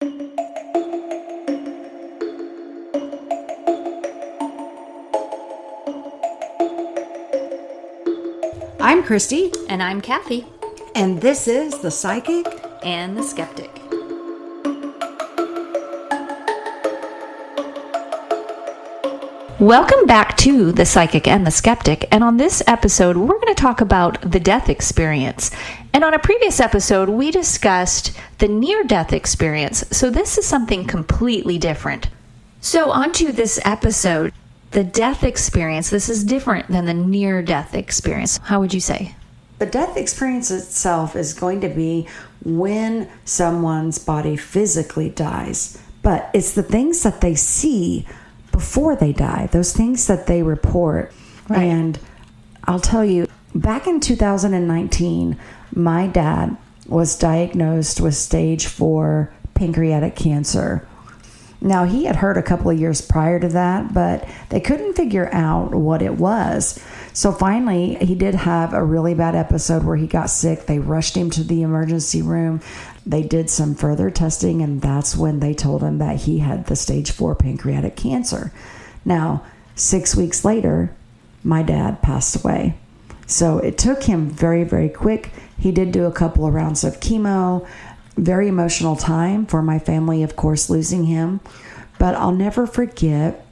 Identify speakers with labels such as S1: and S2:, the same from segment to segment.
S1: I'm Christy.
S2: And I'm Kathy.
S1: And this is The Psychic
S2: And the Skeptic. Welcome back to The Psychic and the Skeptic. And on this episode, we're going to talk about the death experience. And on a previous episode, we discussed the near-death experience. So this is something completely different. So on to this episode. The death experience, this is different than the near-death experience. How would you say?
S1: The death experience itself is going to be when someone's body physically dies. But it's the things that they see before they die, those things that they report.
S2: Right.
S1: And I'll tell you, back in 2019, my dad was diagnosed with stage 4 pancreatic cancer. Now, he had heard a couple of years prior to that, but they couldn't figure out what it was. So finally, he did have a really bad episode where he got sick. They rushed him to the emergency room. They did some further testing, and that's when they told him that he had the stage 4 pancreatic cancer. Now, 6 weeks later, my dad passed away. So it took him very, very quick. He did do a couple of rounds of chemo. Very emotional time for my family, of course, losing him. But I'll never forget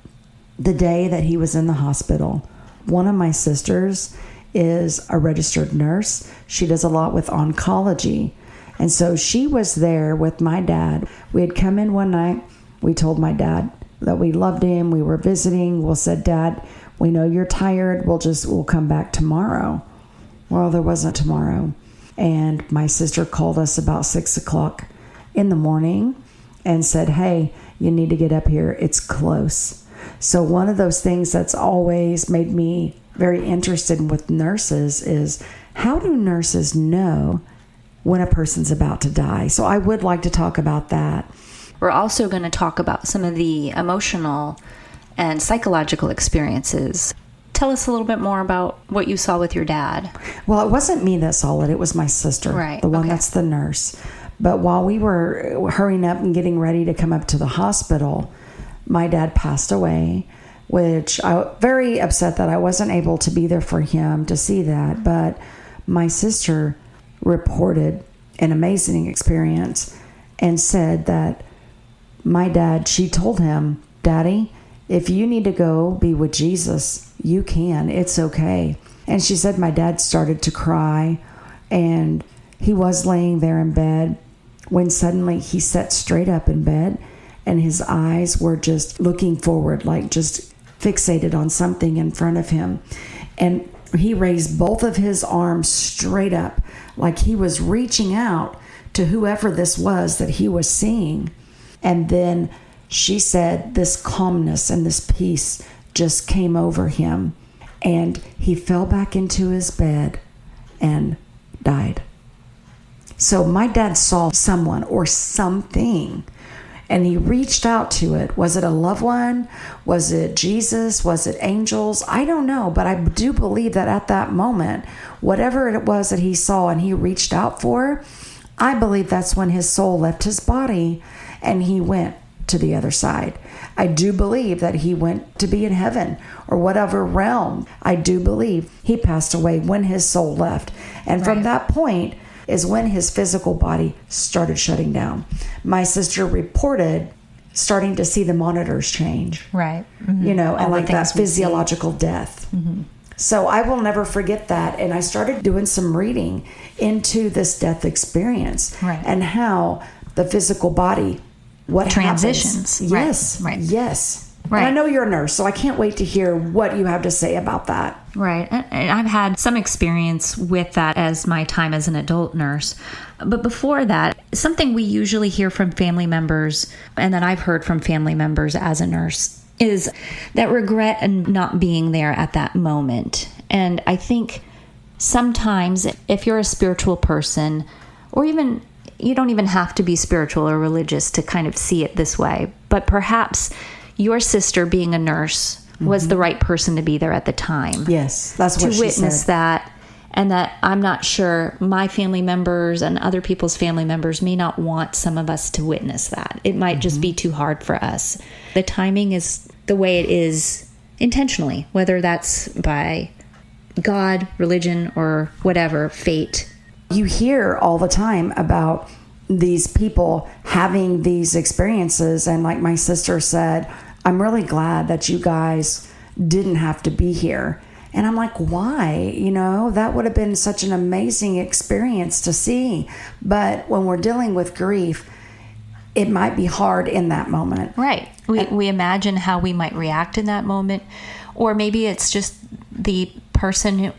S1: the day that he was in the hospital. One of my sisters is a registered nurse. She does a lot with oncology. And so she was there with my dad. We had come in one night. We told my dad that we loved him. We were visiting. We said, Dad, we know you're tired. We'll come back tomorrow. Well, there wasn't tomorrow. And my sister called us about 6 o'clock in the morning and said, hey, you need to get up here. It's close. So one of those things that's always made me very interested with nurses is, how do nurses know when a person's about to die? So I would like to talk about that.
S2: We're also going to talk about some of the emotional and psychological experiences. Tell us a little bit more about what you saw with your dad.
S1: Well, it wasn't me that saw it. It was my sister,
S2: right,
S1: the one
S2: okay.
S1: That's the nurse. But while we were hurrying up and getting ready to come up to the hospital, my dad passed away, which I was very upset that I wasn't able to be there for him to see that. But my sister reported an amazing experience and said that my dad, she told him, Daddy, if you need to go be with Jesus, you can. It's okay. And she said my dad started to cry, and he was laying there in bed when suddenly he sat straight up in bed, and his eyes were just looking forward, like just fixated on something in front of him. And he raised both of his arms straight up, like he was reaching out to whoever this was that he was seeing. And then she said this calmness and this peace just came over him, and he fell back into his bed and died. So my dad saw someone or something, and he reached out to it. Was it a loved one? Was it Jesus? Was it angels? I don't know, but I do believe that at that moment, whatever it was that he saw and he reached out for, I believe that's when his soul left his body and he went to the other side. I do believe that he went to be in heaven or whatever realm. I do believe he passed away when his soul left. And from that point is when his physical body started shutting down. My sister reported starting to see the monitors change.
S2: Right. Mm-hmm.
S1: You know, and like that physiological death. Mm-hmm. So I will never forget that. And I started doing some reading into this death experience and how the physical body, what
S2: transitions.
S1: Happens. Yes.
S2: Right.
S1: Yes.
S2: Right.
S1: And I know you're a nurse, so I can't wait to hear what you have to say about that.
S2: Right. And I've had some experience with that as my time as an adult nurse. But before that, something we usually hear from family members, and that I've heard from family members as a nurse, is that regret and not being there at that moment. And I think sometimes if you're a spiritual person, or even you don't even have to be spiritual or religious to kind of see it this way, but perhaps your sister being a nurse was the right person to be there at the time.
S1: Yes, that's what she said.
S2: To witness that and that I'm not sure my family members and other people's family members may not want some of us to witness that. It might just be too hard for us. The timing is the way it is intentionally, whether that's by God, religion, or whatever, fate.
S1: You hear all the time about these people having these experiences, and like my sister said, I'm really glad that you guys didn't have to be here. And I'm like, why? That would have been such an amazing experience to see. But when we're dealing with grief, it might be hard in that moment.
S2: Right. We imagine how we might react in that moment. Or maybe it's just the person who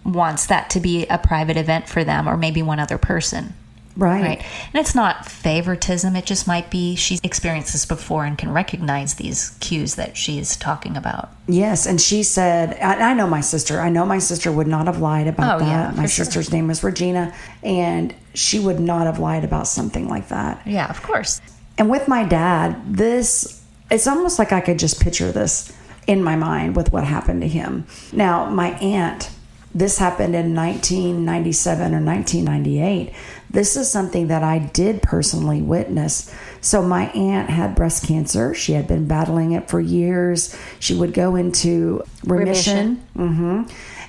S2: wants that to be a private event for them, or maybe one other person.
S1: Right.
S2: And it's not favoritism. It just might be she's experienced this before and can recognize these cues that she's talking about.
S1: Yes. And she said, I know my sister. I know my sister would not have lied about that.
S2: Yeah,
S1: my sister's name was Regina, and she would not have lied about something like that.
S2: Yeah, of course.
S1: And with my dad, it's almost like I could just picture this in my mind with what happened to him. Now, my aunt, this happened in 1997 or 1998. This is something that I did personally witness. So my aunt had breast cancer. She had been battling it for years. She would go into remission.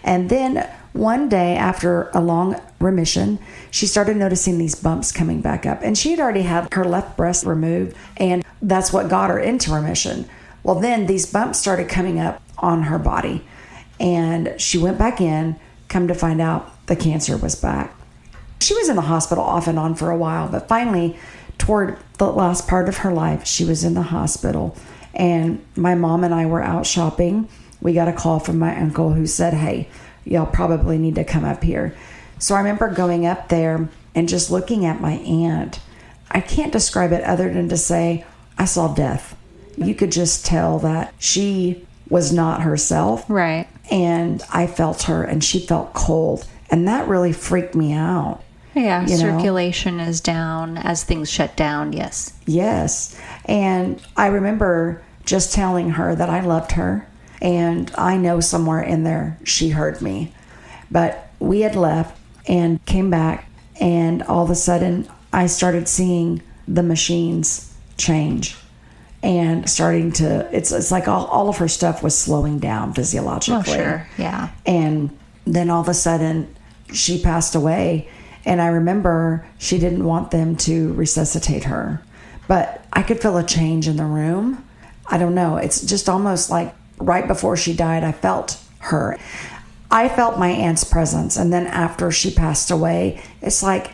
S1: And then one day after a long remission, she started noticing these bumps coming back up. And she had already had her left breast removed, and that's what got her into remission. Well, then these bumps started coming up on her body, and she went back in, come to find out the cancer was back. She was in the hospital off and on for a while, but finally, toward the last part of her life, she was in the hospital. And my mom and I were out shopping. We got a call from my uncle who said, hey, y'all probably need to come up here. So I remember going up there and just looking at my aunt. I can't describe it other than to say I saw death. You could just tell that she was not herself.
S2: Right.
S1: And I felt her, and she felt cold. And that really freaked me out.
S2: Yeah, circulation is down as things shut down, yes.
S1: Yes. And I remember just telling her that I loved her, and I know somewhere in there she heard me. But we had left and came back, and all of a sudden I started seeing the machines change and starting to, it's like all of her stuff was slowing down physiologically.
S2: Oh, sure, yeah.
S1: And then all of a sudden she passed away. And I remember she didn't want them to resuscitate her. But I could feel a change in the room. I don't know. It's just almost like right before she died, I felt her. I felt my aunt's presence. And then after she passed away, it's like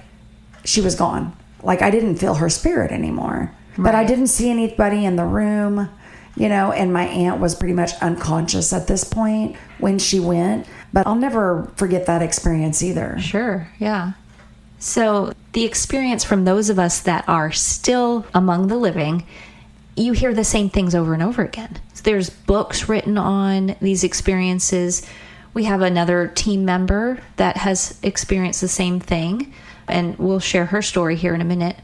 S1: she was gone. Like I didn't feel her spirit anymore. Right. But I didn't see anybody in the room, and my aunt was pretty much unconscious at this point when she went. But I'll never forget that experience either.
S2: Sure, yeah. So the experience from those of us that are still among the living, you hear the same things over and over again. There's books written on these experiences. We have another team member that has experienced the same thing, and we'll share her story here in a minute.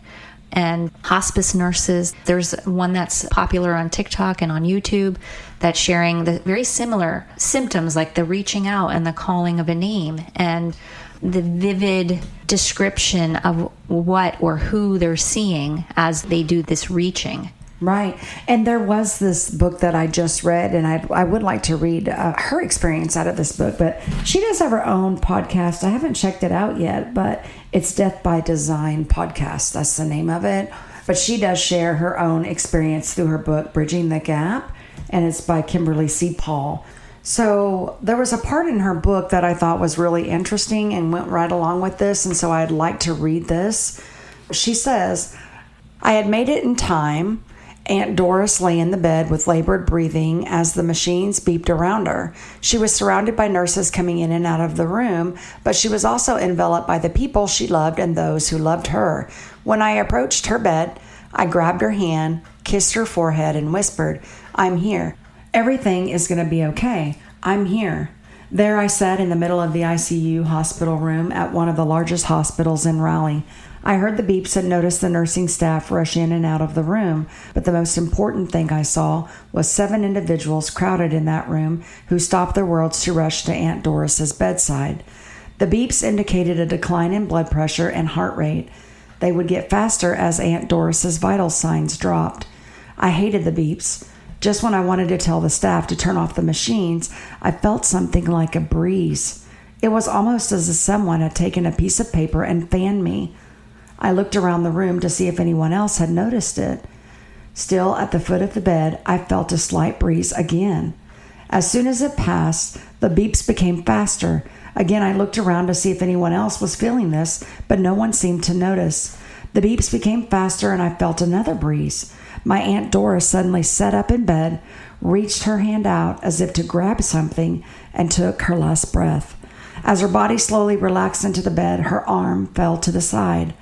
S2: And hospice nurses, there's one that's popular on TikTok and on YouTube that's sharing the very similar symptoms, like the reaching out and the calling of a name and the vivid description of what or who they're seeing as they do this reaching.
S1: Right. And there was this book that I just read, and I would like to read her experience out of this book, but she does have her own podcast. I haven't checked it out yet, but it's Death by Design podcast. That's the name of it. But she does share her own experience through her book, Bridging the Gap, and it's by Kimberly C. Paul. So there was a part in her book that I thought was really interesting and went right along with this, and so I'd like to read this. She says, I had made it in time. Aunt Doris lay in the bed with labored breathing as the machines beeped around her. She was surrounded by nurses coming in and out of the room, but she was also enveloped by the people she loved and those who loved her. When I approached her bed, I grabbed her hand, kissed her forehead, and whispered, I'm here. Everything is going to be okay. I'm here. There I sat in the middle of the ICU hospital room at one of the largest hospitals in Raleigh. I heard the beeps and noticed the nursing staff rush in and out of the room, but the most important thing I saw was 7 individuals crowded in that room who stopped their worlds to rush to Aunt Doris's bedside. The beeps indicated a decline in blood pressure and heart rate. They would get faster as Aunt Doris's vital signs dropped. I hated the beeps. Just when I wanted to tell the staff to turn off the machines, I felt something like a breeze. It was almost as if someone had taken a piece of paper and fanned me. I looked around the room to see if anyone else had noticed it. Still at the foot of the bed, I felt a slight breeze again. As soon as it passed, the beeps became faster. Again, I looked around to see if anyone else was feeling this, but no one seemed to notice. The beeps became faster and I felt another breeze. My Aunt Doris suddenly sat up in bed, reached her hand out as if to grab something, and took her last breath. As her body slowly relaxed into the bed, her arm fell to the side.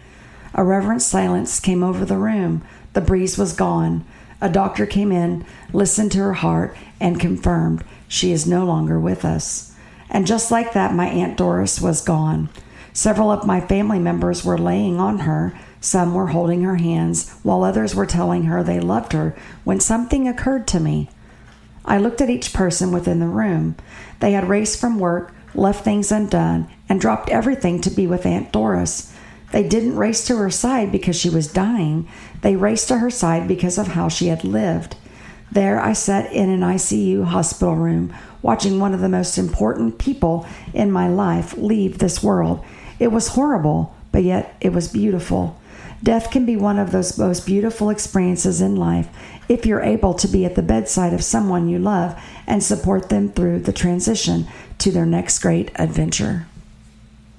S1: A reverent silence came over the room. The breeze was gone. A doctor came in, listened to her heart, and confirmed she is no longer with us. And just like that, my Aunt Doris was gone. Several of my family members were laying on her. Some were holding her hands, while others were telling her they loved her when something occurred to me. I looked at each person within the room. They had raced from work, left things undone, and dropped everything to be with Aunt Doris. They didn't race to her side because she was dying. They raced to her side because of how she had lived. There I sat in an ICU hospital room, watching one of the most important people in my life leave this world. It was horrible, but yet it was beautiful. Death can be one of those most beautiful experiences in life if you're able to be at the bedside of someone you love and support them through the transition to their next great adventure.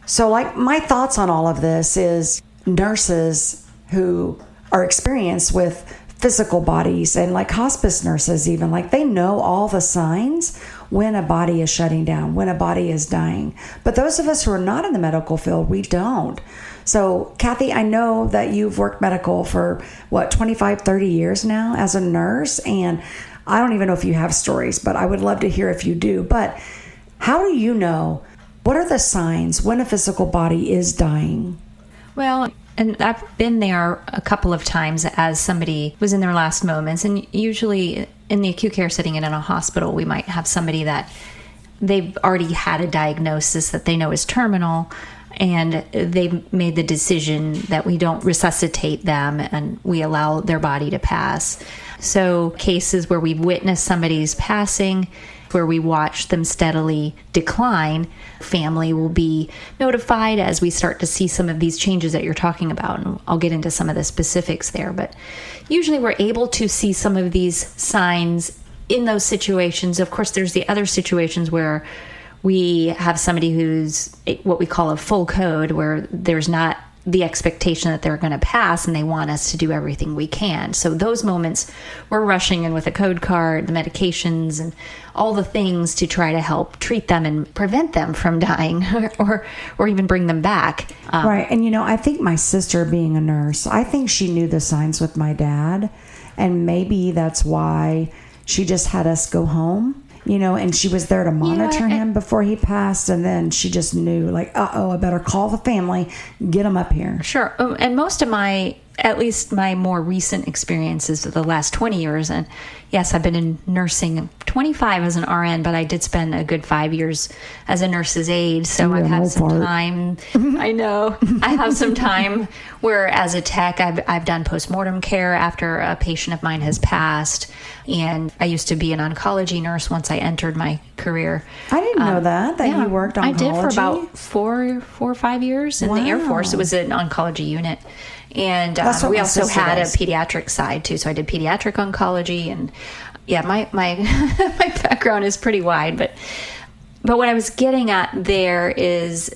S1: So, my thoughts on all of this is nurses who are experienced with physical bodies, and like hospice nurses even, like they know all the signs when a body is shutting down, when a body is dying. But those of us who are not in the medical field, we don't. So, Kathy, I know that you've worked medical for, 25, 30 years now as a nurse, and I don't even know if you have stories, but I would love to hear if you do. But how do you know, what are the signs when a physical body is dying?
S2: Well, and I've been there a couple of times as somebody was in their last moments, and usually in the acute care setting and in a hospital, we might have somebody that they've already had a diagnosis that they know is terminal, and they've made the decision that we don't resuscitate them and we allow their body to pass. So cases where we've witnessed somebody's passing, where we watch them steadily decline, family will be notified as we start to see some of these changes that you're talking about. And I'll get into some of the specifics there. But usually we're able to see some of these signs in those situations. Of course, there's the other situations where we have somebody who's what we call a full code, where there's not the expectation that they're going to pass and they want us to do everything we can. So those moments, we're rushing in with a code card, the medications, and all the things to try to help treat them and prevent them from dying or even bring them back.
S1: Right. And, I think my sister, being a nurse, I think she knew the signs with my dad. And maybe that's why she just had us go home. And she was there to monitor him before he passed. And then she just knew, I better call the family, get him up here.
S2: Sure. And most of at least my more recent experiences of the last 20 years, and yes, I've been in nursing 25 as an RN, but I did spend a good 5 years as a nurse's aide. So I've had some time. I know. I have some time where as a tech, I've done postmortem care after a patient of mine has passed. And I used to be an oncology nurse once I entered my career.
S1: I didn't know that you worked oncology.
S2: I did for about four or 5 years in the Air Force. It was an oncology unit. And we also had a pediatric side too. So I did pediatric oncology, and my my background is pretty wide. But what I was getting at there is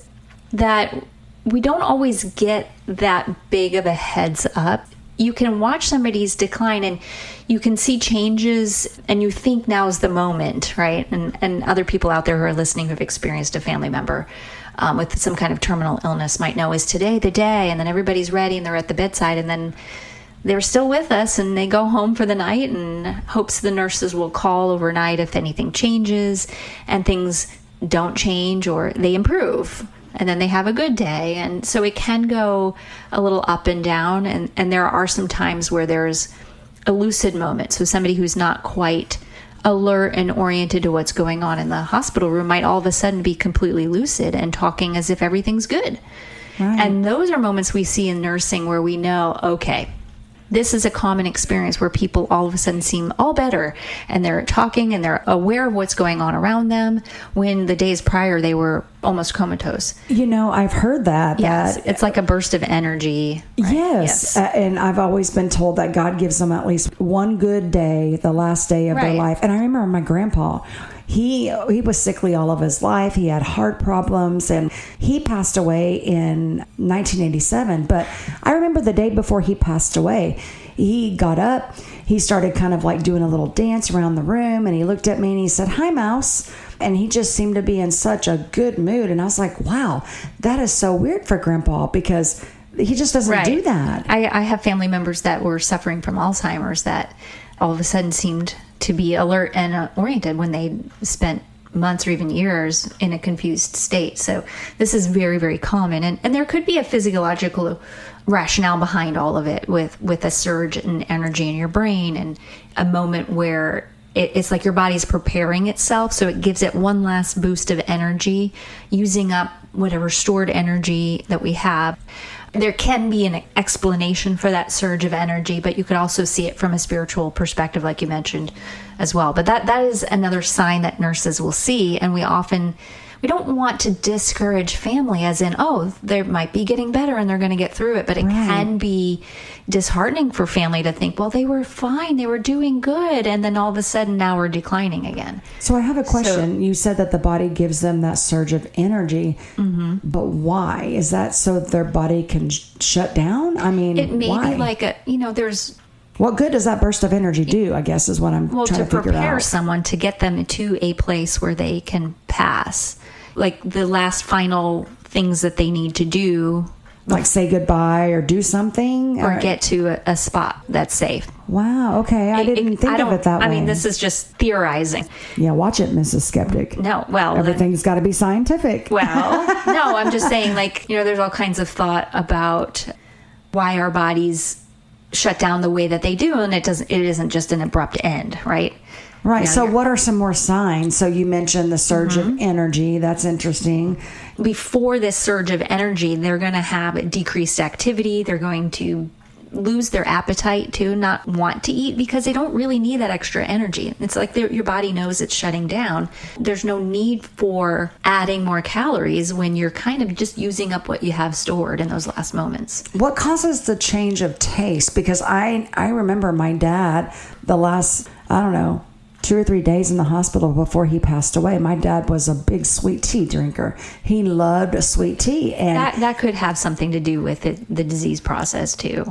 S2: that we don't always get that big of a heads up. You can watch somebody's decline and you can see changes and you think now's the moment, right? And other people out there who are listening who've experienced a family member with some kind of terminal illness might know, is today the day? And then everybody's ready and they're at the bedside and then they're still with us and they go home for the night and hopes the nurses will call overnight if anything changes, and things don't change or they improve. And then they have a good day. And so it can go a little up and down. And there are some times where there's a lucid moment. So somebody who's not quite alert and oriented to what's going on in the hospital room might all of a sudden be completely lucid and talking as if everything's good. Right. And those are moments we see in nursing where we know, okay, this is a common experience where people all of a sudden seem all better and they're talking and they're aware of what's going on around them when the days prior they were almost comatose.
S1: I've heard that.
S2: Yes, it's like a burst of energy.
S1: Right? Yes. And I've always been told that God gives them at least one good day, the last day of their life. And I remember my grandpa, he was sickly all of his life. He had heart problems and he passed away in 1987. But I remember the day before he passed away, he got up, he started kind of like doing a little dance around the room, and he looked at me and he said, "Hi, Mouse." And he just seemed to be in such a good mood. And I was like, wow, that is so weird for Grandpa, because he just doesn't do that.
S2: I have family members that were suffering from Alzheimer's that all of a sudden seemed to be alert and oriented when they spent months or even years in a confused state. So this is very, very common. And there could be a physiological rationale behind all of it with a surge in energy in your brain and a moment where it's like your body's preparing itself. So it gives it one last boost of energy, using up whatever stored energy that we have. There can be an explanation for that surge of energy, but you could also see it from a spiritual perspective, like you mentioned as well. But that is another sign that nurses will see. And we don't want to discourage family as in, oh, they might be getting better and they're going to get through it. But it can be disheartening for family to think, well, they were fine, they were doing good, and then all of a sudden now we're declining again.
S1: So I have a question. You said that the body gives them that surge of energy, but why? Is that so their body can shut down? I mean,
S2: it may
S1: why?
S2: be like there's...
S1: What good does that burst of energy do, I guess, is what I'm trying to figure out.
S2: Well, to prepare someone to get them to a place where they can pass. Like the last final things that they need to do.
S1: Like say goodbye or do something?
S2: Or get to a spot that's safe.
S1: Wow, okay. I didn't think of it that way.
S2: I mean, this is just theorizing.
S1: Yeah, watch it, Mrs. Skeptic.
S2: No, well...
S1: Everything's got to be scientific.
S2: Well, no, I'm just saying, there's all kinds of thought about why our bodies shut down the way that they do, and it isn't just an abrupt end, right?
S1: Right. So what are some more signs? So you mentioned the surge of energy. That's interesting.
S2: Before this surge of energy, they're going to have decreased activity. They're going to lose their appetite to not want to eat because they don't really need that extra energy. It's like your body knows it's shutting down. There's no need for adding more calories when you're kind of just using up what you have stored in those last moments.
S1: What causes the change of taste? Because I remember my dad, the last, 2 or 3 days in the hospital before he passed away, my dad was a big sweet tea drinker. He loved a sweet tea. And
S2: that could have something to do with the disease process too.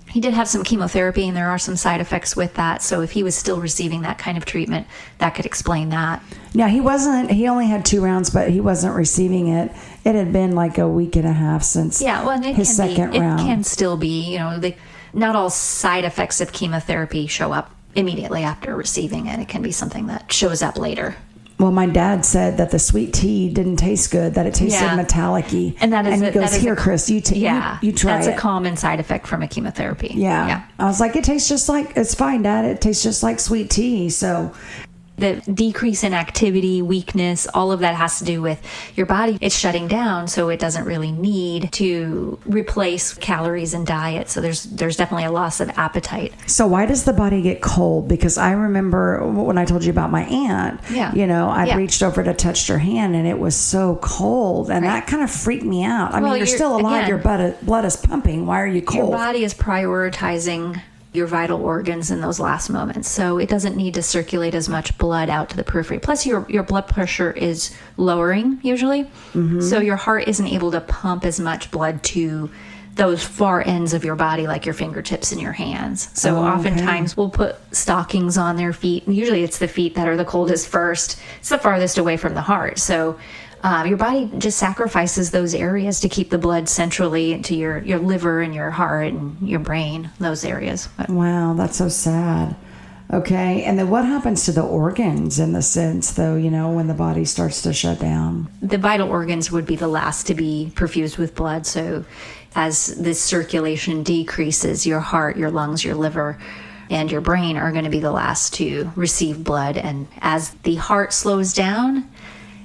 S2: He did have some chemotherapy and there are some side effects with that. So if he was still receiving that kind of treatment, that could explain that.
S1: Yeah, he only had 2 rounds, but he wasn't receiving it. It had been like a week and a half since his second round.
S2: It can still be, not all side effects of chemotherapy show up immediately after receiving it. It can be something that shows up later.
S1: Well, my dad said that the sweet tea didn't taste good, that it tasted metallic-y.
S2: And
S1: he goes, here, Chris, you try it.
S2: That's a common side effect from a chemotherapy.
S1: Yeah. I was like, it's fine, Dad. It tastes just like sweet tea. So
S2: the decrease in activity, weakness, all of that has to do with your body. It's shutting down, so it doesn't really need to replace calories and diet. So there's definitely a loss of appetite.
S1: So why does the body get cold? Because I remember when I told you about my aunt, I reached over to touch her hand and it was so cold, and that kind of freaked me out. I mean, you're still alive. Your blood is pumping. Why are you cold?
S2: Your body is prioritizing your vital organs in those last moments. So it doesn't need to circulate as much blood out to the periphery. Plus your blood pressure is lowering usually. Mm-hmm. So your heart isn't able to pump as much blood to those far ends of your body, like your fingertips and your hands. So oftentimes we'll put stockings on their feet. And usually it's the feet that are the coldest first. It's the farthest away from the heart. So your body just sacrifices those areas to keep the blood centrally into your liver and your heart and your brain, those areas.
S1: Wow, that's so sad. Okay, and then what happens to the organs in the sense, though, when the body starts to shut down?
S2: The vital organs would be the last to be perfused with blood. So as this circulation decreases, your heart, your lungs, your liver and your brain are going to be the last to receive blood. And as the heart slows down,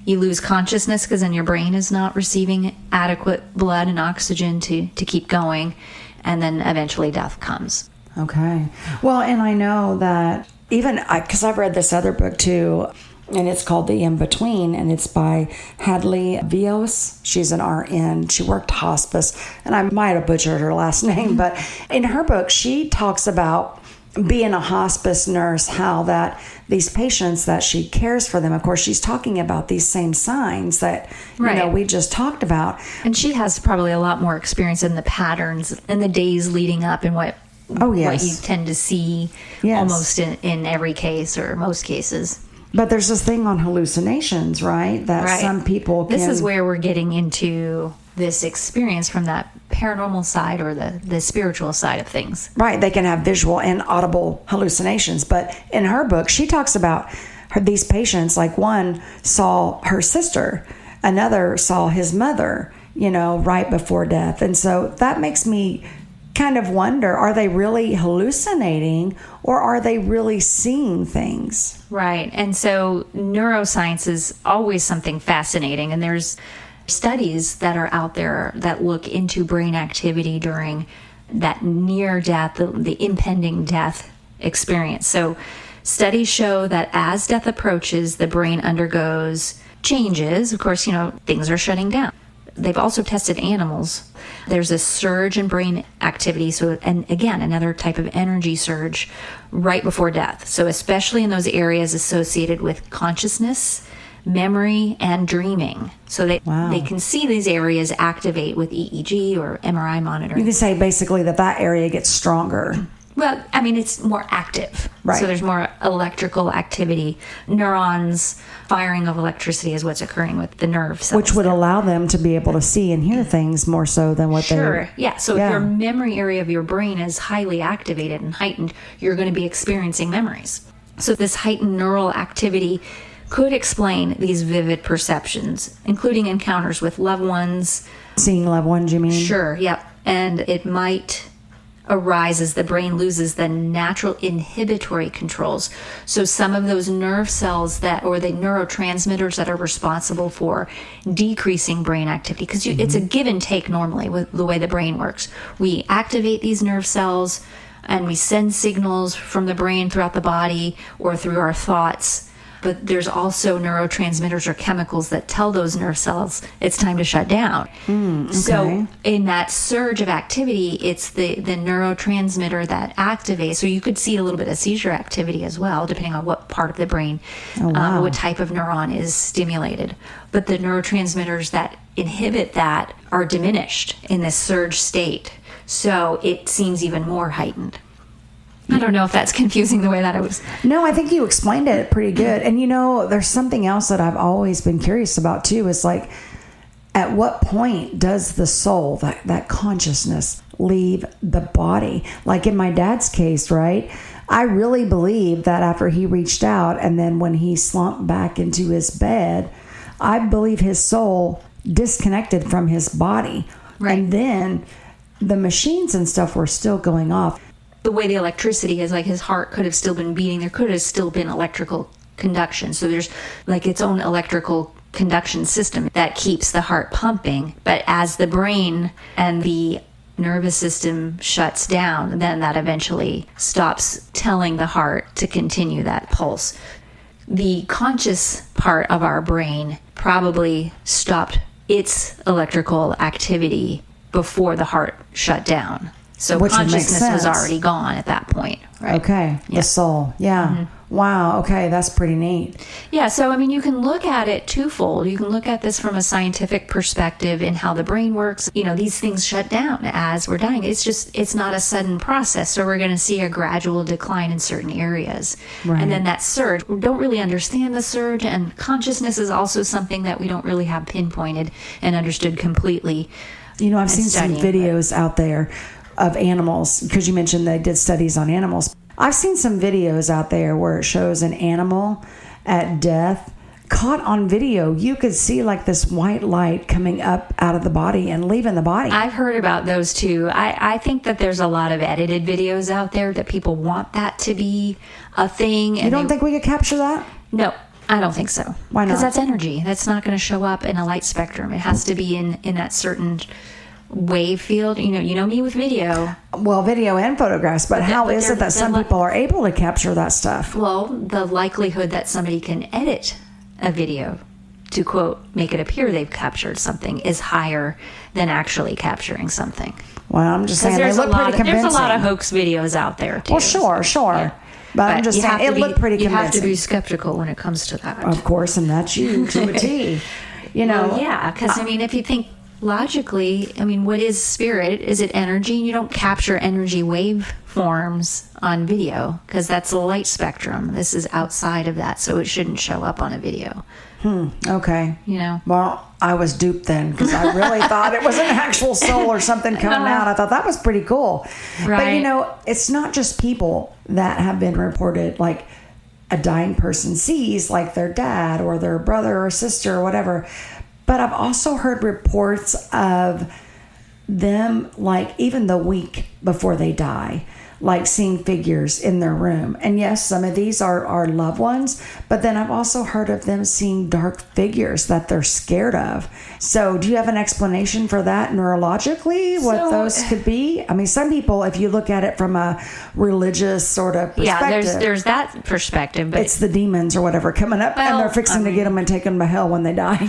S2: you lose consciousness because then your brain is not receiving adequate blood and oxygen to keep going. And then eventually death comes.
S1: Okay. Well, and I know that even because I've read this other book too, and it's called The In-Between, and it's by Hadley Vios. She's an RN. She worked hospice, and I might have butchered her last name, but in her book, she talks about being a hospice nurse, how that these patients that she cares for them, of course, she's talking about these same signs that, we just talked about.
S2: And she has probably a lot more experience in the patterns and the days leading up and what you tend to see almost in every case or most cases.
S1: But there's this thing on hallucinations, right? That some people can...
S2: This is where we're getting into this experience from that paranormal side or the spiritual side of things.
S1: Right. They can have visual and audible hallucinations. But in her book, she talks about these patients, like one saw her sister, another saw his mother, right before death. And so that makes me kind of wonder, are they really hallucinating or are they really seeing things?
S2: Right. And so neuroscience is always something fascinating. And there's studies that are out there that look into brain activity during that near death, the impending death experience. So studies show that as death approaches, the brain undergoes changes. Of course, things are shutting down. They've also tested animals. There's a surge in brain activity. So, and again, another type of energy surge right before death. So especially in those areas associated with consciousness, memory, and dreaming. So they can see these areas activate with EEG or MRI monitoring.
S1: You can say basically that area gets stronger.
S2: Well, I mean, it's more active. Right. So there's more electrical activity. Neurons, firing of electricity is what's occurring with the nerve cells.
S1: Which would allow them to be able to see and hear things more so than what they...
S2: Sure, yeah. So if your memory area of your brain is highly activated and heightened, you're going to be experiencing memories. So this heightened neural activity could explain these vivid perceptions, including encounters with loved ones.
S1: Seeing loved ones, you mean?
S2: Sure, yep. And it might arise as the brain loses the natural inhibitory controls. So some of those nerve cells or the neurotransmitters that are responsible for decreasing brain activity, because it's a give and take normally with the way the brain works. We activate these nerve cells and we send signals from the brain throughout the body or through our thoughts. But there's also neurotransmitters or chemicals that tell those nerve cells it's time to shut down.
S1: Okay.
S2: So in that surge of activity, it's the neurotransmitter that activates. So you could see a little bit of seizure activity as well, depending on what part of the brain, what type of neuron is stimulated. But the neurotransmitters that inhibit that are diminished in this surge state. So it seems even more heightened. I don't know if that's confusing the way that it was.
S1: No, I think you explained it pretty good. And there's something else that I've always been curious about too, is like, at what point does the soul, that consciousness, leave the body? Like in my dad's case, right? I really believe that after he reached out and then when he slumped back into his bed, I believe his soul disconnected from his body. Right. And then the machines and stuff were still going off.
S2: The way the electricity is, like his heart could have still been beating, there could have still been electrical conduction. So there's like its own electrical conduction system that keeps the heart pumping. But as the brain and the nervous system shuts down, then that eventually stops telling the heart to continue that pulse. The conscious part of our brain probably stopped its electrical activity before the heart shut down. So consciousness was already gone at that point, right?
S1: Okay, the soul, Wow, okay, that's pretty neat.
S2: Yeah, so I mean, you can look at it twofold. You can look at this from a scientific perspective in how the brain works. These things shut down as we're dying. It's not a sudden process, so we're going to see a gradual decline in certain areas. Right. And then that surge, we don't really understand the surge, and consciousness is also something that we don't really have pinpointed and understood completely.
S1: I've seen some videos out there of animals, because you mentioned they did studies on animals. I've seen some videos out there where it shows an animal at death caught on video. You could see like this white light coming up out of the body and leaving the body.
S2: I've heard about those too. I think that there's a lot of edited videos out there that people want that to be a thing.
S1: You don't think we could capture that?
S2: No, I don't think so.
S1: Why not?
S2: Because that's energy. That's not going to show up in a light spectrum. It has to be in that certain wave field. You know me with video.
S1: Well, video and photographs, but how is it that some people are able to capture that stuff?
S2: Well, the likelihood that somebody can edit a video to, quote, make it appear they've captured something is higher than actually capturing something.
S1: Well, I'm just saying they look pretty convincing.
S2: There's a lot of hoax videos out there, too.
S1: Well, sure.
S2: Yeah.
S1: But I'm just saying, it looked pretty convincing.
S2: You have to be skeptical when it comes to that.
S1: Of course, and that's you to a T.
S2: Well, yeah, because, if you think logically, what is spirit? Is it energy? You don't capture energy waveforms on video because that's a light spectrum. This is outside of that, so it shouldn't show up on a video.
S1: Okay.
S2: Well,
S1: I was duped then because I really thought it was an actual soul or something coming out. I thought that was pretty cool.
S2: Right.
S1: But, it's not just people that have been reported, like a dying person sees, like their dad or their brother or sister or whatever. But I've also heard reports of them, like even the week before they die, like seeing figures in their room. And yes, some of these are loved ones, but then I've also heard of them seeing dark figures that they're scared of. So do you have an explanation for that neurologically, what those could be? Some people, if you look at it from a religious sort of perspective.
S2: Yeah, there's that perspective. But
S1: it's the demons or whatever coming up, and they're fixing to get them and take them to hell when they die.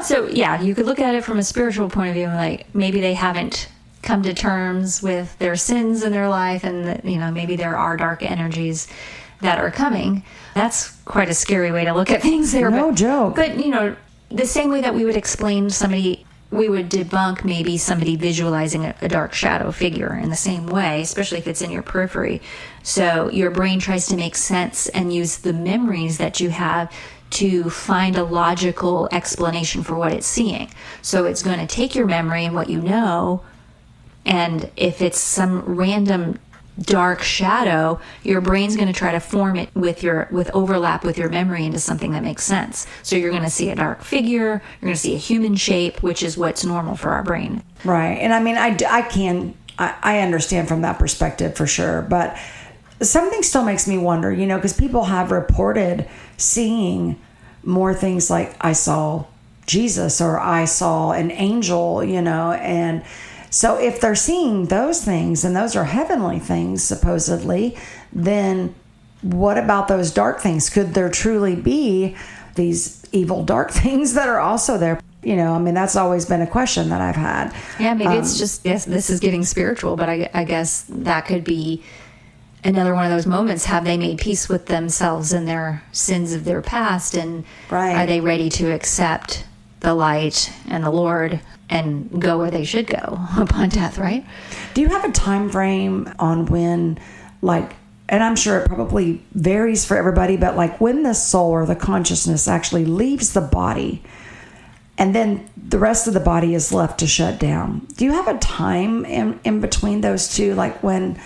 S2: So, yeah, you could look at it from a spiritual point of view, like maybe they haven't come to terms with their sins in their life, and maybe there are dark energies that are coming. That's quite a scary way to look at things there.
S1: No joke.
S2: But the same way that we would explain somebody, we would debunk maybe somebody visualizing a dark shadow figure in the same way, especially if it's in your periphery. So your brain tries to make sense and use the memories that you have to find a logical explanation for what it's seeing. So it's going to take your memory and what you know, and if it's some random dark shadow, your brain's going to try to form it with overlap with your memory into something that makes sense. So you're going to see a dark figure, you're going to see a human shape, which is what's normal for our brain.
S1: Right. And I understand from that perspective for sure, but something still makes me wonder, because people have reported seeing more things like I saw Jesus or I saw an angel, and so if they're seeing those things, and those are heavenly things, supposedly, then what about those dark things? Could there truly be these evil dark things that are also there? That's always been a question that I've had.
S2: Yeah, maybe it's just, yes, this is getting spiritual, but I guess that could be another one of those moments. Have they made peace with themselves and their sins of their past? And Are they ready to accept the light and the Lord and go where they should go upon death, right?
S1: Do you have a time frame on when, and I'm sure it probably varies for everybody, but when the soul or the consciousness actually leaves the body and then the rest of the body is left to shut down? Do you have a time in between those two, when,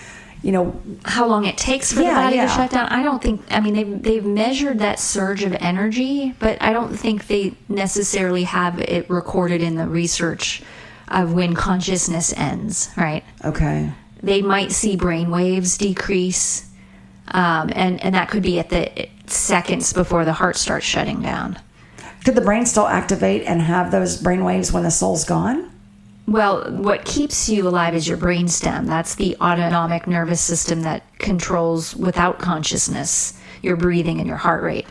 S2: how long it takes for the body to shut down? I don't think, they've measured that surge of energy, but I don't think they necessarily have it recorded in the research of when consciousness ends, right?
S1: Okay.
S2: They might see brain waves decrease, and that could be at the seconds before the heart starts shutting down.
S1: Could the brain still activate and have those brain waves when the soul's gone?
S2: Well, what keeps you alive is your brainstem. That's the autonomic nervous system that controls, without consciousness, your breathing and your heart rate.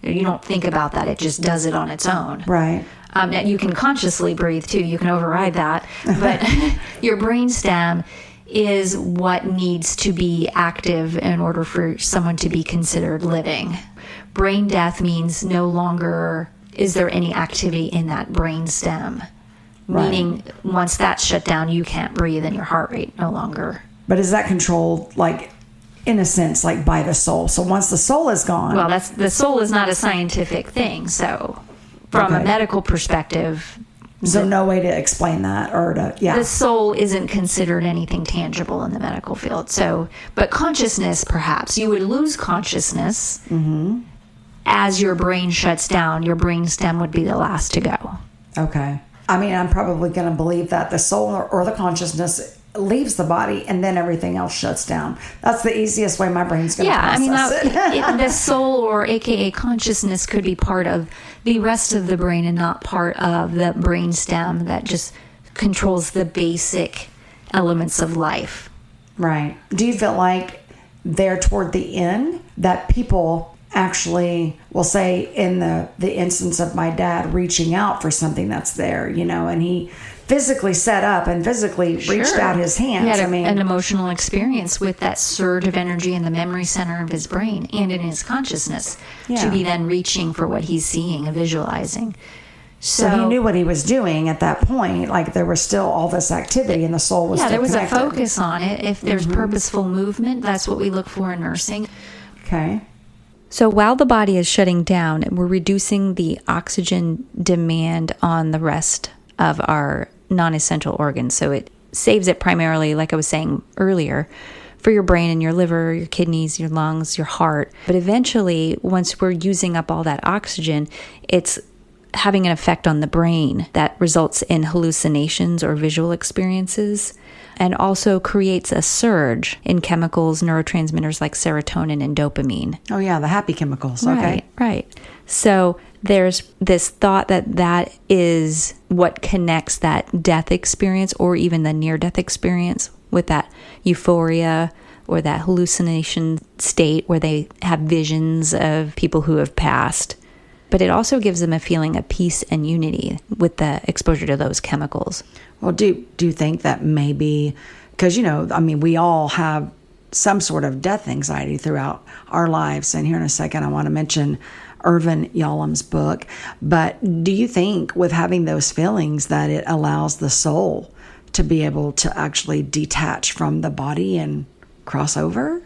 S2: You don't think about that. It just does it on its own.
S1: Right.
S2: Now you can consciously breathe, too. You can override that. But your brainstem is what needs to be active in order for someone to be considered living. Brain death means no longer is there any activity in that brainstem. Right. Meaning, once that's shut down, you can't breathe and your heart rate no longer.
S1: But is that controlled, in a sense, by the soul? So once the soul is gone...
S2: Well, the soul is not a scientific thing. So from a medical perspective...
S1: So no way to explain that or to... Yeah.
S2: The soul isn't considered anything tangible in the medical field. So, but consciousness, perhaps. You would lose consciousness as your brain shuts down, your brain stem would be the last to go.
S1: Okay. I mean, I'm probably going to believe that the soul or the consciousness leaves the body and then everything else shuts down. That's the easiest way my brain's going to process it.
S2: The soul, or AKA consciousness, could be part of the rest of the brain and not part of the brain stem that just controls the basic elements of life.
S1: Right. Do you feel like there toward the end that people actually will say, in the instance of my dad reaching out for something that's there, and he physically set up and physically reached out his hands.
S2: He had an emotional experience with that surge of energy in the memory center of his brain and in his consciousness to be then reaching for what he's seeing and visualizing.
S1: So he knew what he was doing at that point. Like, there was still all this activity and the soul was still connected.
S2: There was a focus on it. If there's purposeful movement, that's what we look for in nursing.
S1: Okay.
S2: So while the body is shutting down, we're reducing the oxygen demand on the rest of our non-essential organs. So it saves it primarily, like I was saying earlier, for your brain and your liver, your kidneys, your lungs, your heart. But eventually, once we're using up all that oxygen, it's having an effect on the brain that results in hallucinations or visual experiences, and also creates a surge in chemicals, neurotransmitters like serotonin and dopamine.
S1: Oh yeah, the happy chemicals. Okay.
S2: Right. So there's this thought that is what connects that death experience, or even the near-death experience, with that euphoria or that hallucination state where they have visions of people who have passed. But it also gives them a feeling of peace and unity with the exposure to those chemicals.
S1: Well, do you think that maybe, because, we all have some sort of death anxiety throughout our lives. And here in a second, I want to mention Irvin Yalom's book. But do you think with having those feelings that it allows the soul to be able to actually detach from the body and cross over?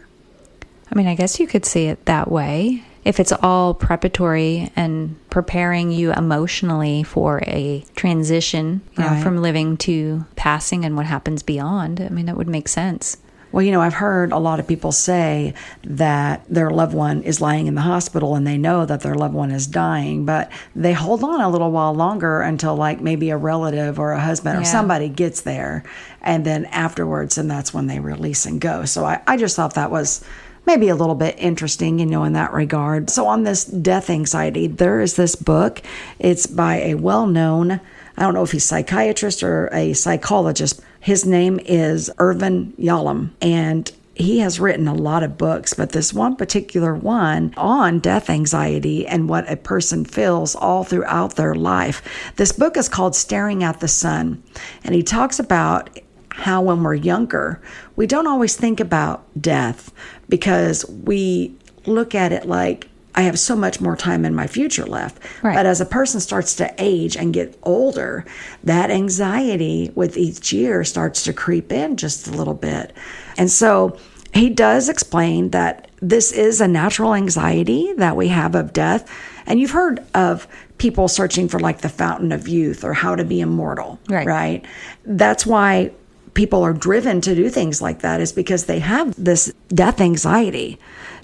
S2: I mean, I guess you could see it that way. If it's all preparatory and preparing you emotionally for a transition, from living to passing and what happens beyond, I mean, that would make sense.
S1: Well, I've heard a lot of people say that their loved one is lying in the hospital and they know that their loved one is dying, but they hold on a little while longer until like maybe a relative or a husband or somebody gets there. And then afterwards, and that's when they release and go. So I just thought that was maybe a little bit interesting, in that regard. So on this death anxiety, there is this book. It's by a well-known, I don't know if he's a psychiatrist or a psychologist. His name is Irvin Yalom, and he has written a lot of books, but this one particular one on death anxiety and what a person feels all throughout their life. This book is called Staring at the Sun, and he talks about how when we're younger, we don't always think about death because we look at it like, I have so much more time in my future left. Right. But as a person starts to age and get older, that anxiety with each year starts to creep in just a little bit. And so he does explain that this is a natural anxiety that we have of death. And you've heard of people searching for like the fountain of youth or how to be immortal, right? That's why people are driven to do things like that, is because they have this death anxiety.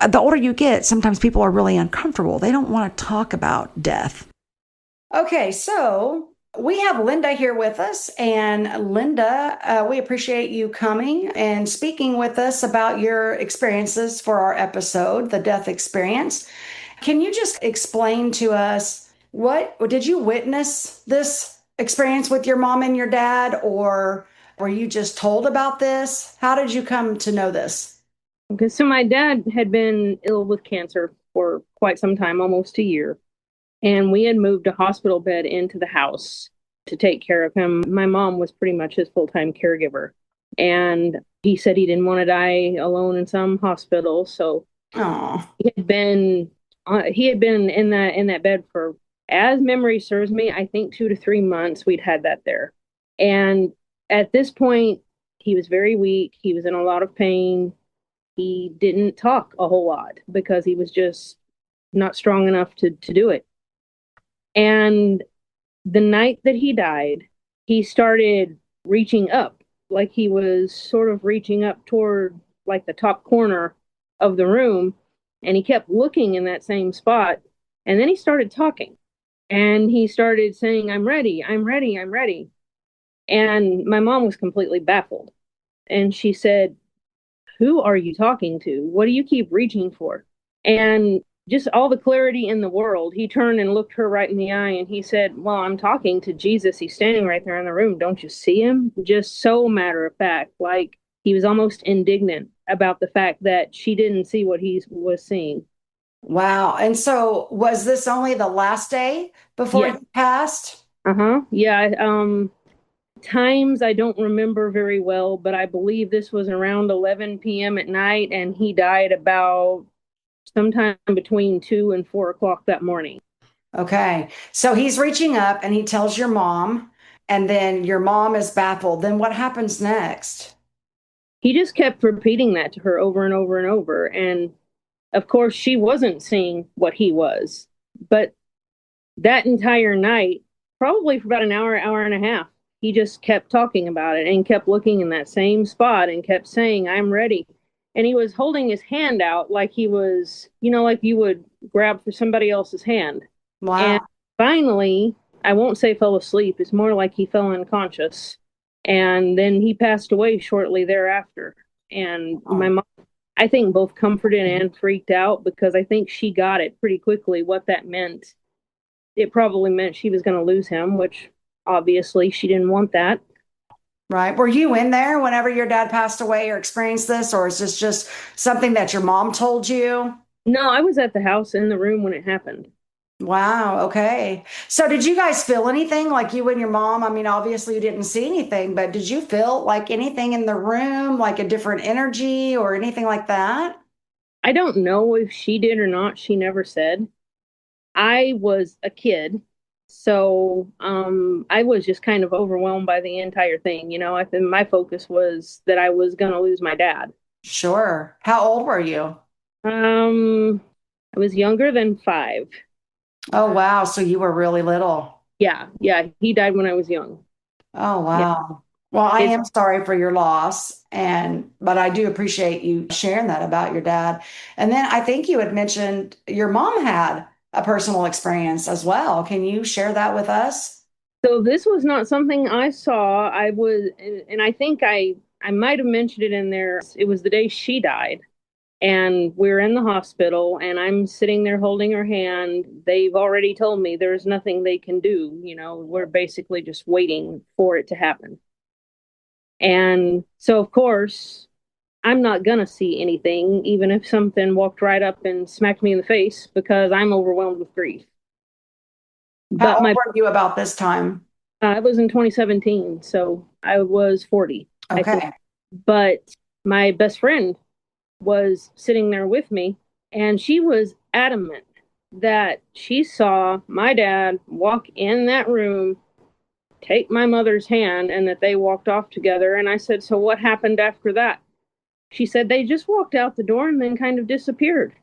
S1: The older you get, sometimes people are really uncomfortable. They don't want to talk about death. Okay, so we have Linda here with us. And Linda, we appreciate you coming and speaking with us about your experiences for our episode, The Death Experience. Can you just explain to us, did you witness this experience with your mom and your dad, or were you just told about this? How did you come to know this?
S3: Okay, so my dad had been ill with cancer for quite some time, almost a year. And we had moved a hospital bed into the house to take care of him. My mom was pretty much his full-time caregiver. And he said he didn't want to die alone in some hospital. So he had been in that bed for, as memory serves me, I think 2 to 3 months we'd had that there. And at this point, he was very weak. He was in a lot of pain. He didn't talk a whole lot because he was just not strong enough to do it. And the night that he died, he started reaching up, like he was sort of reaching up toward like the top corner of the room. And he kept looking in that same spot And then he started talking and he started saying, I'm ready, I'm ready, I'm ready. And my mom was completely baffled. And she said, who are you talking to? What do you keep reaching for? And just all the clarity in the world, he turned and looked her right in the eye and he said, well, I'm talking to Jesus. He's standing right there in the room. Don't you see him? Just so matter of fact, like he was almost indignant about the fact that she didn't see what he was seeing.
S1: Wow. And so was this only the last day before
S3: Yeah.
S1: he passed?
S3: Uh-huh. Yeah. Times I don't remember very well, but I believe this was around 11 p.m. at night, and he died about sometime between 2 and 4 o'clock that morning.
S1: Okay. So he's reaching up and he tells your mom, and then your mom is baffled. Then what happens next?
S3: He just kept repeating that to her over and over and over. And of course, she wasn't seeing what he was. But that entire night, probably for about an hour, hour and a half, he just kept talking about it and kept looking in that same spot and kept saying, I'm ready. And he was holding his hand out like he was, like you would grab for somebody else's hand. And
S1: Wow.
S3: finally, I won't say fell asleep, it's more like he fell unconscious. And then he passed away shortly thereafter. And my
S1: Oh,
S3: mom, I think, both comforted and freaked out because I think she got it pretty quickly what that meant. It probably meant she was going to lose him, which obviously she didn't want that.
S1: right. Were you in there whenever your dad passed away or experienced this, or is this just something that your mom told you?
S3: No, I was at the house in the room when it happened.
S1: Wow. Okay. So did you guys feel anything like you and your mom? I mean, obviously you didn't see anything, but did you feel like anything in the room, like a different energy or anything like that?
S3: I don't know if she did or not. She never said. I was a kid, so I was just kind of overwhelmed by the entire thing. I think my focus was that I was going to lose my dad.
S1: Sure. How old were you?
S3: Um, I was younger than 5.
S1: Oh, wow. So you were really little.
S3: Yeah, yeah. He died when I was young.
S1: Oh,
S3: Yeah,
S1: wow. Well, I
S3: it's
S1: am sorry for your loss, but I do appreciate you sharing that about your dad. And then I think you had mentioned your mom had a personal experience as well. Can you share that with us?
S3: so this was not something I saw. And I think I might have mentioned it in there. It was the day she died, and we're in the hospital, and I'm sitting there holding her hand. They've already told me there's nothing they can do. We're basically just waiting for it to happen. And so, of course, I'm not gonna see anything, even if something walked right up and smacked me in the face, because I'm overwhelmed with grief.
S1: How
S3: But
S1: old were you about this time?
S3: I was in 2017, so I was 40, I think.
S1: Okay.
S3: But my best friend was sitting there with me, and she was adamant that she saw my dad walk in that room, take my mother's hand, and that they walked off together. And I said, so what happened after that? She said they just walked out the door and then kind of disappeared.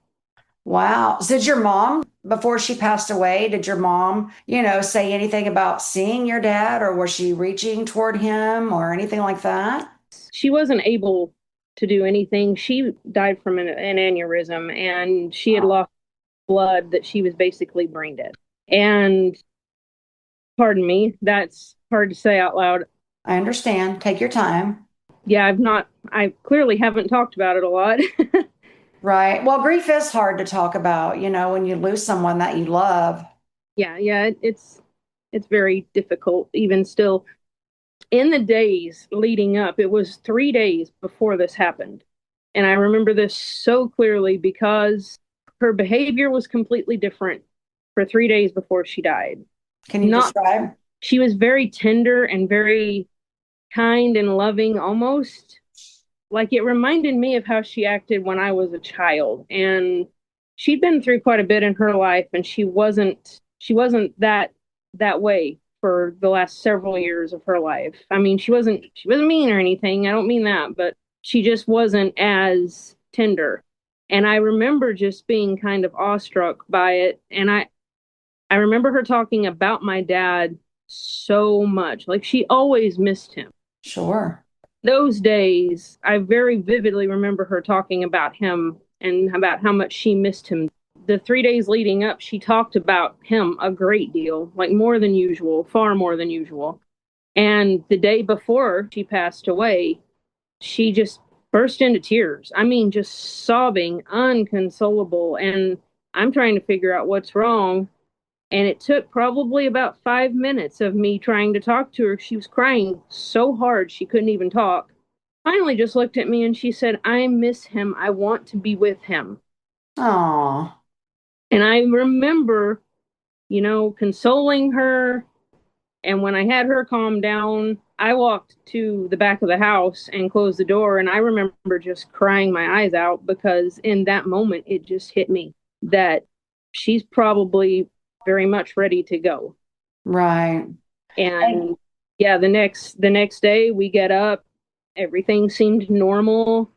S1: Wow. So did your mom, before she passed away, did your mom, say anything about seeing your dad, or was she reaching toward him or anything like that?
S3: She wasn't able to do anything. She died from an aneurysm, and she had
S1: Oh,
S3: lost blood, that she was basically brain dead. And pardon me, that's hard to say out loud.
S1: I understand. Take your time.
S3: Yeah, I clearly haven't talked about it a lot.
S1: Right. Well, grief is hard to talk about, when you lose someone that you love.
S3: Yeah, it's very difficult even still. In the days leading up, it was 3 days before this happened. And I remember this so clearly because her behavior was completely different for 3 days before she died.
S1: Can you
S3: Not,
S1: describe?
S3: she was very tender and very kind and loving, almost like it reminded me of how she acted when I was a child. And she'd been through quite a bit in her life, and she wasn't that way for the last several years of her life. I mean, she wasn't mean or anything. I don't mean that, but she just wasn't as tender. And I remember just being kind of awestruck by it. And I remember her talking about my dad so much. Like she always missed him.
S1: Sure.
S3: Those days, I very vividly remember her talking about him and about how much she missed him. the 3 days leading up, she talked about him a great deal, like more than usual, far more than usual. And the day before she passed away, she just burst into tears. I mean, just sobbing, unconsolable. And I'm trying to figure out what's wrong. And it took probably about 5 minutes of me trying to talk to her. She was crying so hard she couldn't even talk. Finally, just looked at me and she said, I miss him. I want to be with him.
S1: Oh,
S3: And I remember, consoling her. And when I had her calm down, I walked to the back of the house and closed the door. And I remember just crying my eyes out because in that moment, it just hit me that she's probably very much ready to go.
S1: right.
S3: And yeah, the next day we get up, everything seemed normal.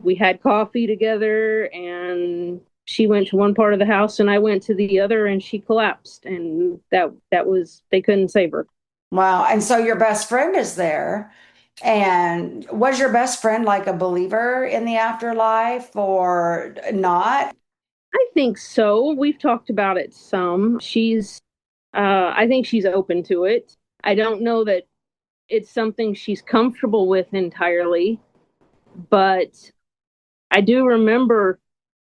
S3: We had coffee together and she went to one part of the house and I went to the other and she collapsed and that was they couldn't save her.
S1: Wow. And so your best friend is there. And was your best friend like a believer in the afterlife or not?
S3: I think so. We've talked about it some. I think she's open to it. I don't know that it's something she's comfortable with entirely, but I do remember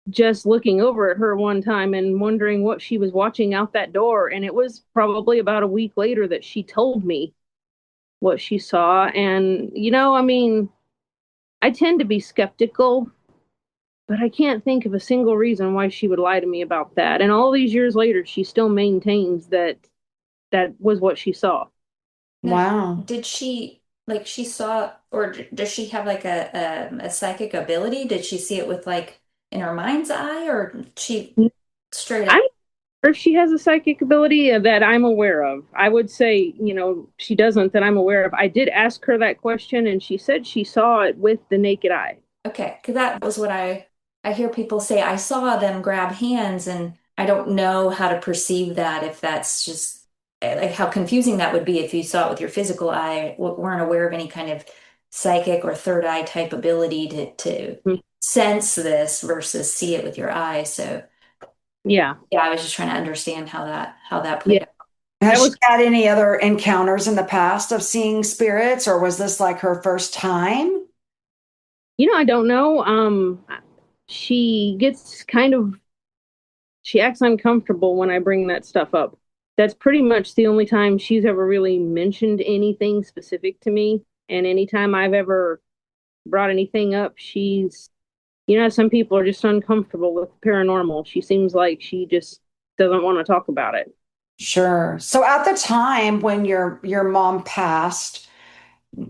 S3: just looking over at her one time and wondering what she was watching out that door. And it was probably about a week later that she told me what she saw. And, I mean, I tend to be skeptical, but I can't think of a single reason why she would lie to me about that. And all these years later, she still maintains that that was what she saw.
S2: Now,
S1: Wow.
S2: did she like she saw, or does she have like a psychic ability? Did she see it with like in her mind's eye, or she straight
S3: I'm
S2: up?
S3: sure she has a psychic ability that I'm aware of. I would say, she doesn't that I'm aware of. I did ask her that question, and she said she saw it with the naked eye.
S2: Okay, because that was what I hear people say. I saw them grab hands, and I don't know how to perceive that. If that's just like how confusing that would be if you saw it with your physical eye, weren't aware of any kind of psychic or third eye type ability to
S3: Mhm.
S2: sense this versus see it with your eyes. So
S3: Yeah,
S2: yeah, I was just trying to understand how that
S3: yeah,
S2: played out.
S1: Has
S3: that
S1: she
S3: was.
S1: had any other encounters in the past of seeing spirits, or was this like her first time?
S3: I don't know. She gets she acts uncomfortable when I bring that stuff up. That's pretty much the only time she's ever really mentioned anything specific to me. And anytime I've ever brought anything up, some people are just uncomfortable with paranormal. She seems like she just doesn't want to talk about it.
S1: Sure. So at the time when your mom passed,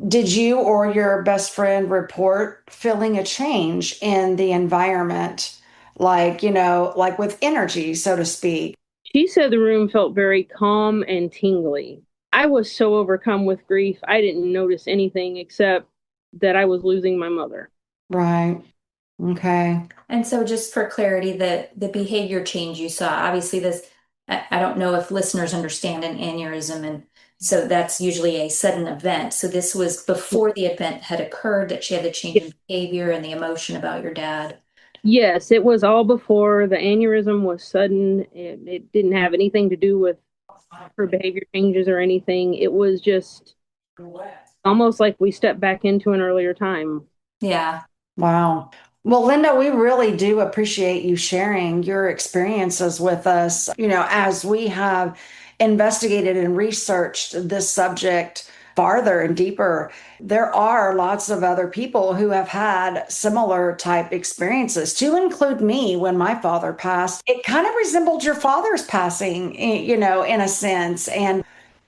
S1: did you or your best friend report feeling a change in the environment, like, like with energy, so to speak?
S3: She said the room felt very calm and tingly. I was so overcome with grief, I didn't notice anything except that I was losing my mother.
S1: Right. Okay.
S2: And so just for clarity, the behavior change you saw, obviously this, I don't know if listeners understand an aneurysm, and so that's usually a sudden event. So this was before the event had occurred that she had the change in behavior and the emotion about your dad.
S3: Yes, it was all before the aneurysm was sudden. It didn't have anything to do with her behavior changes or anything. It was just almost like we stepped back into an earlier time.
S2: Yeah.
S1: Wow. Well, Linda, we really do appreciate you sharing your experiences with us. As we have investigated and researched this subject farther and deeper, there are lots of other people who have had similar type experiences, to include me when my father passed. It kind of resembled your father's passing, in a sense. And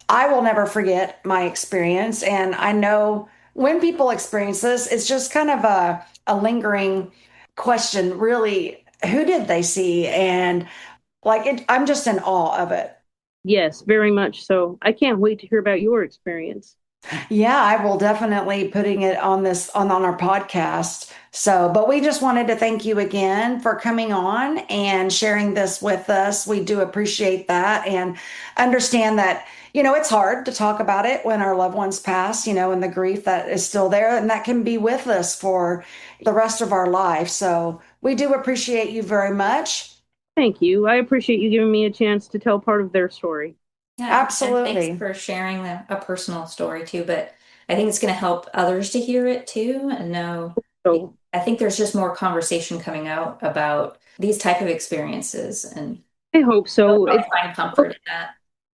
S1: I will never forget my experience. And I know when people experience this, it's just kind of a lingering question, really, who did they see? And I'm just in awe of it.
S3: Yes, very much so. I can't wait to hear about your experience.
S1: Yeah, I will definitely putting it on this on our podcast. So, but we just wanted to thank you again for coming on and sharing this with us. We do appreciate that and understand that, it's hard to talk about it when our loved ones pass, and the grief that is still there and that can be with us for the rest of our life. So, we do appreciate you very much.
S3: Thank you. I appreciate you giving me a chance to tell part of their story.
S2: Yeah,
S1: Absolutely.
S2: and thanks for sharing a personal story too. But I think it's going to help others to hear it too and know.
S3: So
S2: I think there's just more conversation coming out about these type of experiences, and
S3: I hope so.
S2: they'll find comfort in that.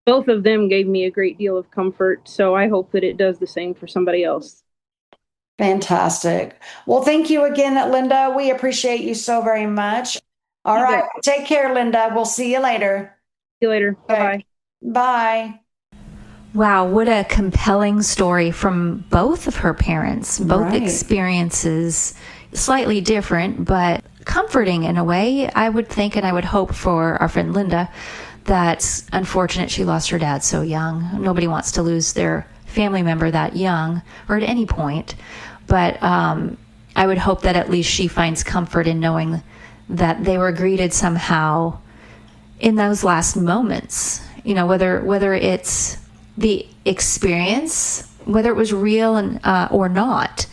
S3: Both of them gave me a great deal of comfort, so I hope that it does the same for somebody else.
S1: Fantastic. Well, thank you again, Linda. We appreciate you so very much. All
S3: You
S1: right.
S3: bet.
S1: Take care, Linda. We'll see you later.
S3: See you later.
S1: Okay.
S3: Bye-bye.
S1: Bye.
S2: Wow, what a compelling story from both of her parents. Both
S1: Right.
S2: experiences slightly different, but comforting in a way, I would think, and I would hope for our friend Linda. That's unfortunate she lost her dad so young. Nobody wants to lose their family member that young or at any point. But I would hope that at least she finds comfort in knowing that they were greeted somehow in those last moments. You know, whether it's the experience, whether it was real and or not.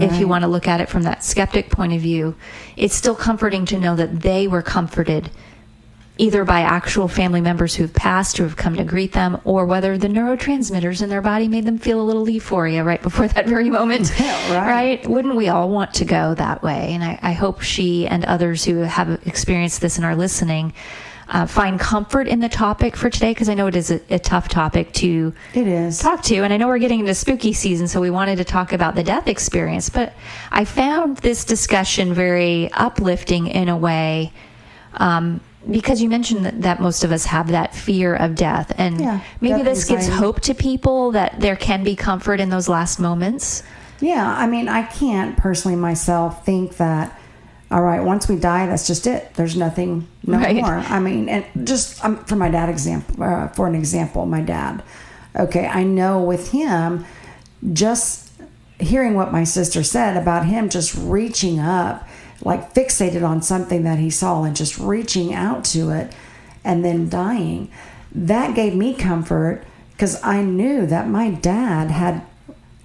S2: If you want to look at it from that skeptic point of view, it's still comforting to know that they were comforted either by actual family members who've passed, who have come to greet them, or whether the neurotransmitters in their body made them feel a little euphoria right before that very moment.
S1: Yeah,
S2: right? Wouldn't we all want to go that way? And I hope she and others who have experienced this and are listening find comfort in the topic for today, because I know it is a tough topic to talk to. And I know we're getting into spooky season, so we wanted to talk about the death experience. But I found this discussion very uplifting in a way, because you mentioned that most of us have that fear of death. And maybe this gives hope to people that there can be comfort in those last moments. Yeah,
S1: I mean, I can't personally myself think that, all right, once we die, that's just it. There's nothing more. I mean, and just for my dad my dad. Okay, I know with him, just hearing what my sister said about him just reaching up, like fixated on something that he saw and just reaching out to it and then dying, that gave me comfort, because I knew that my dad had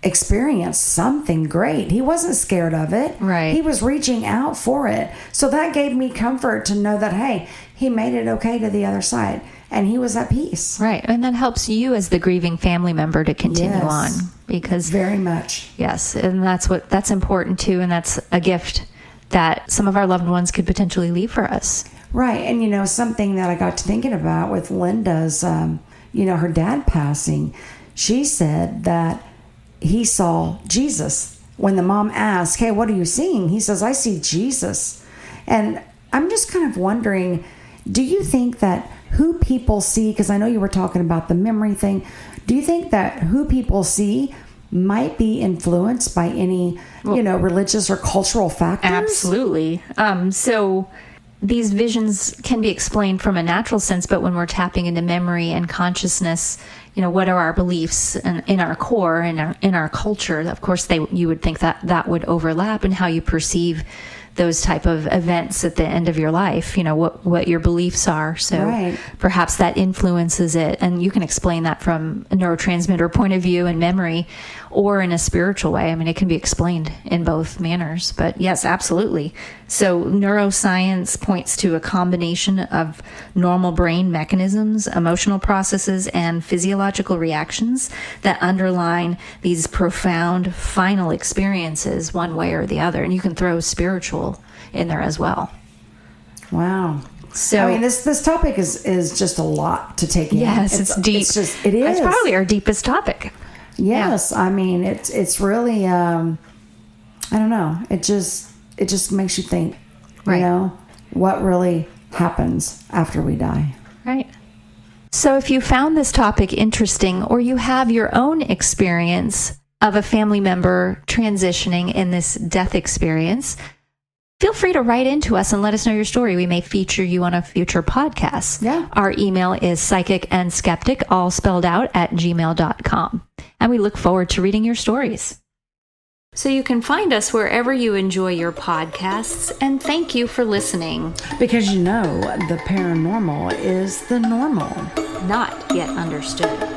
S1: experienced something great. He wasn't scared of it.
S2: Right.
S1: He was reaching out for it. So that gave me comfort to know that, hey, he made it okay to the other side and he was at peace.
S2: Right. And that helps you as the grieving family member to continue on, because
S1: very much.
S2: Yes. And that's important too. And that's a gift that some of our loved ones could potentially leave for us.
S1: Right. And, you know, something that I got to thinking about with Linda's, her dad passing, she said that he saw Jesus. When the mom asked, hey, what are you seeing? He says, I see Jesus. And I'm just kind of wondering, do you think that who people see, because I know you were talking about the memory thing, do you think that who people see might be influenced by any, religious or cultural factors?
S2: Absolutely. So these visions can be explained from a natural sense, but when we're tapping into memory and consciousness, what are our beliefs in our core and in our culture? Of course, you would think that would overlap in how you perceive those type of events at the end of your life, what your beliefs are. So perhaps that influences it. And you can explain that from a neurotransmitter point of view and memory, or in a spiritual way. I mean, it can be explained in both manners, but yes, absolutely. So neuroscience points to a combination of normal brain mechanisms, emotional processes, and physiological reactions that underline these profound final experiences one way or the other. And you can throw spiritual in there as well.
S1: Wow.
S2: So
S1: I mean, this topic is just a lot to take in.
S2: Yes, it's deep.
S1: It is.
S2: It's probably our deepest topic.
S1: Yes, I mean it's really I don't know. It just makes you think, what really happens after we die.
S2: Right. So if you found this topic interesting, or you have your own experience of a family member transitioning in this death experience, feel free to write into us and let us know your story. We may feature you on a future podcast.
S1: Yeah.
S2: Our email is psychicandskeptic, all spelled out, @gmail.com. And we look forward to reading your stories. So you can find us wherever you enjoy your podcasts. And thank you for listening.
S1: Because the paranormal is the normal.
S2: Not yet understood.